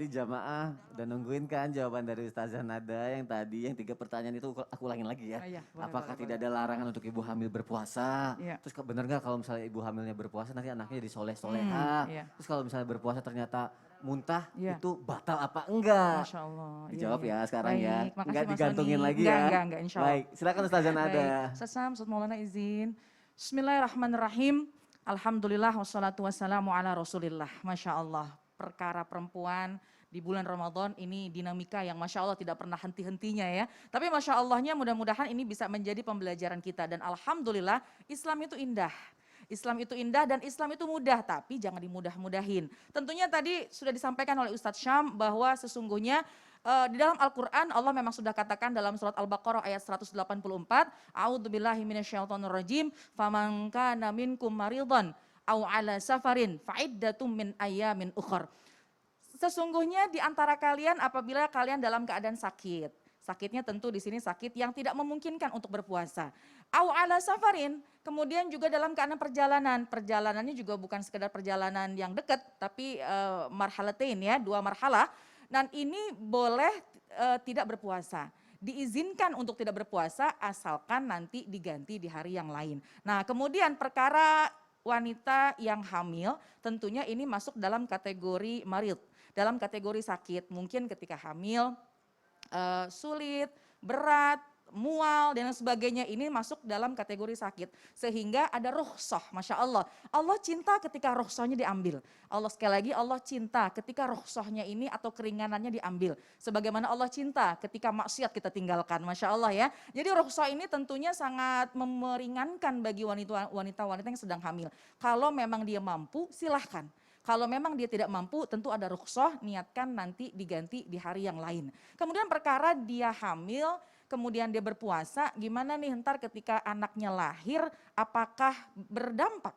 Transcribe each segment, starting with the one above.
berarti jamaah udah nungguin kan jawaban dari Ustazah Nada yang tadi, yang 3 pertanyaan itu aku ulangin lagi ya. Iya, boleh, Apakah boleh, tidak boleh. ada larangan untuk ibu hamil berpuasa? Iya. Terus bener nggak kalau misalnya ibu hamilnya berpuasa nanti anaknya jadi soleh-soleha? Iya. Terus kalau misalnya berpuasa ternyata muntah Iya. itu batal apa enggak? Masya Allah. Iya, Dijawab iya. ya sekarang ya. Baik, makasih Enggak Mas digantungin Soni. lagi ya. Enggak, insya Allah. Baik, silakan Ustazah Nada. Baik, Ustaz Sam, Ustaz Maulana izin. Bismillahirrahmanirrahim. Alhamdulillah wassalatu wassalamu ala rasulillah. Masya Allah, perkara perempuan di bulan Ramadan ini dinamika yang Masya Allah tidak pernah henti-hentinya ya. Tapi Masya Allahnya mudah-mudahan ini bisa menjadi pembelajaran kita. Dan Alhamdulillah Islam itu indah. Islam itu indah dan Islam itu mudah, tapi jangan dimudah-mudahin. Tentunya tadi sudah disampaikan oleh Ustadz Syam bahwa sesungguhnya di dalam Al-Quran Allah memang sudah katakan dalam surat Al-Baqarah ayat 184, A'udzubillahi minasyaitonirrajim, faman kana minkum maridhan au ala safarin fa'iddatum min ayyamin ukhar. Sesungguhnya di antara kalian apabila kalian dalam keadaan sakit, sakitnya tentu di sini sakit yang tidak memungkinkan untuk berpuasa. Au ala safarin, kemudian juga dalam keadaan perjalanan. Perjalanannya juga bukan sekedar perjalanan yang dekat, tapi marhalatain ya, 2 marhalah. Dan ini boleh tidak berpuasa. Diizinkan untuk tidak berpuasa asalkan nanti diganti di hari yang lain. Nah kemudian perkara wanita yang hamil tentunya ini masuk dalam kategori marid. Dalam kategori sakit, mungkin ketika hamil sulit, berat, mual dan sebagainya ini masuk dalam kategori sakit. Sehingga ada rukhsah, Masya Allah. Allah cinta ketika rukhsahnya diambil. Allah sekali lagi Allah cinta ketika rukhsahnya ini atau keringanannya diambil. Sebagaimana Allah cinta ketika maksiat kita tinggalkan, Masya Allah ya. Jadi rukhsah ini tentunya sangat meringankan bagi wanita-wanita yang sedang hamil. Kalau memang dia mampu silahkan. Kalau memang dia tidak mampu tentu ada rukhsah, niatkan nanti diganti di hari yang lain. Kemudian perkara dia hamil, kemudian dia berpuasa, gimana nih ntar ketika anaknya lahir, apakah berdampak?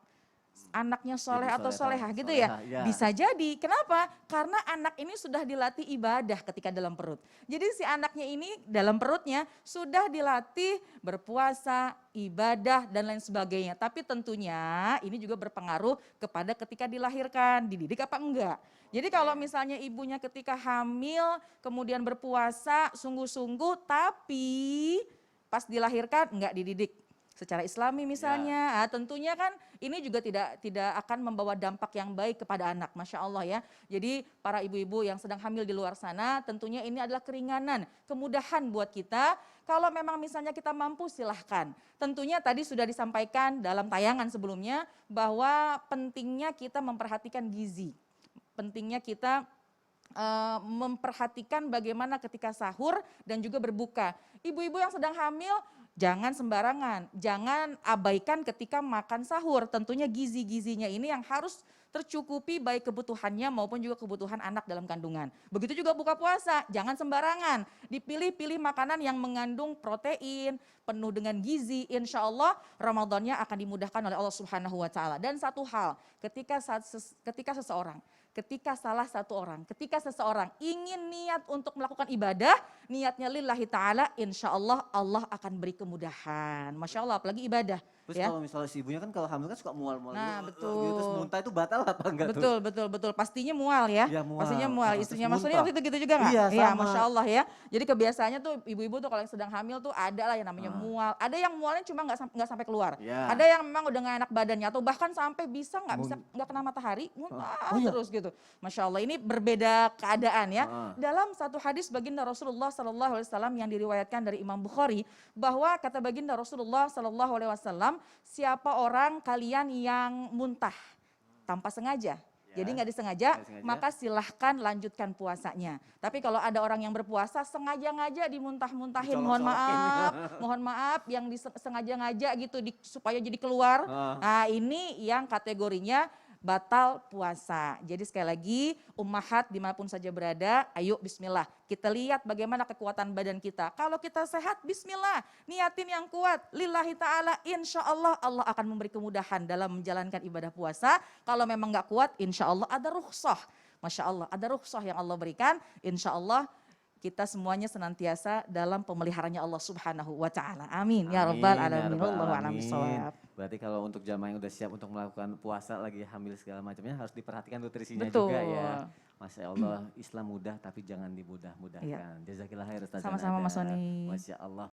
Anaknya soleh atau solehah gitu ya? Bisa jadi, kenapa? Karena anak ini sudah dilatih ibadah ketika dalam perut. Jadi si anaknya ini dalam perutnya sudah dilatih berpuasa, ibadah dan lain sebagainya. Tapi tentunya ini juga berpengaruh kepada ketika dilahirkan, dididik apa enggak. Jadi kalau misalnya ibunya ketika hamil kemudian berpuasa sungguh-sungguh tapi pas dilahirkan enggak dididik secara Islami misalnya, tentunya kan ini juga tidak akan membawa dampak yang baik kepada anak, Masya Allah ya. Jadi para ibu-ibu yang sedang hamil di luar sana tentunya ini adalah keringanan, kemudahan buat kita. Kalau memang misalnya kita mampu silahkan. Tentunya tadi sudah disampaikan dalam tayangan sebelumnya bahwa pentingnya kita memperhatikan gizi. Pentingnya kita memperhatikan bagaimana ketika sahur dan juga berbuka. Ibu-ibu yang sedang hamil jangan sembarangan, jangan abaikan ketika makan sahur. Tentunya gizi-gizinya ini yang harus tercukupi baik kebutuhannya maupun juga kebutuhan anak dalam kandungan. Begitu juga buka puasa, jangan sembarangan. Dipilih-pilih makanan yang mengandung protein, penuh dengan gizi. Insya Allah Ramadannya akan dimudahkan oleh Allah Subhanahu wa Ta'ala. Dan satu hal, ketika salah satu orang, ketika seseorang ingin niat untuk melakukan ibadah, niatnya lillahi ta'ala, insya Allah Allah akan beri kemudahan. Masya Allah, apalagi ibadah. Terus ya. kalau misalnya si ibunya kan kalau hamil kan suka mual-mual. Nah gitu, betul. terus muntah itu batal apa enggak Betul, tuh? betul. Pastinya mual ya. Iya mual. Pastinya mual. Terus Istrinya Mas Soni muntah. waktu itu gitu juga nggak? Iya Iya, sama. Masya Allah ya. Jadi kebiasaannya tuh ibu-ibu tuh kalau yang sedang hamil tuh ada lah yang namanya mual. Ada yang mualnya cuma nggak sampai keluar. Ya. Ada yang memang udah nggak enak badannya atau bahkan sampai bisa nggak kena matahari, muntah terus gitu. Masya Allah, ini berbeda keadaan ya. Dalam satu hadis baginda Rasulullah SAW yang diriwayatkan dari Imam Bukhari bahwa kata baginda Rasulullah SAW, siapa orang kalian yang muntah tanpa sengaja, jadi nggak disengaja, maka silahkan lanjutkan puasanya. Tapi kalau ada orang yang berpuasa sengaja-ngaja dimuntah-muntahin, mohon maaf yang sengaja-ngaja gitu supaya jadi keluar. Nah ini yang kategorinya batal puasa. Jadi sekali lagi ummahat dimanapun saja berada, ayo bismillah. Kita lihat bagaimana kekuatan badan kita. Kalau kita sehat bismillah, niatin yang kuat. Lillahi ta'ala insya Allah Allah akan memberi kemudahan dalam menjalankan ibadah puasa. Kalau memang gak kuat insya Allah ada rukhsah. Masya Allah ada rukhsah yang Allah berikan. Insya Allah kita semuanya senantiasa dalam pemeliharanya Allah Subhanahu wa Ta'ala. Amin. Ya Rabbal Alamin. Wallahu a'lam bishawab. Berarti kalau untuk jamaah yang udah siap untuk melakukan puasa lagi hamil segala macamnya harus diperhatikan nutrisinya Betul. juga ya. Masya Allah, Islam mudah tapi jangan dimudah-mudahkan. Jazakillah khair Ustazah Sama-sama Mas Nada. Soni. Masya Allah.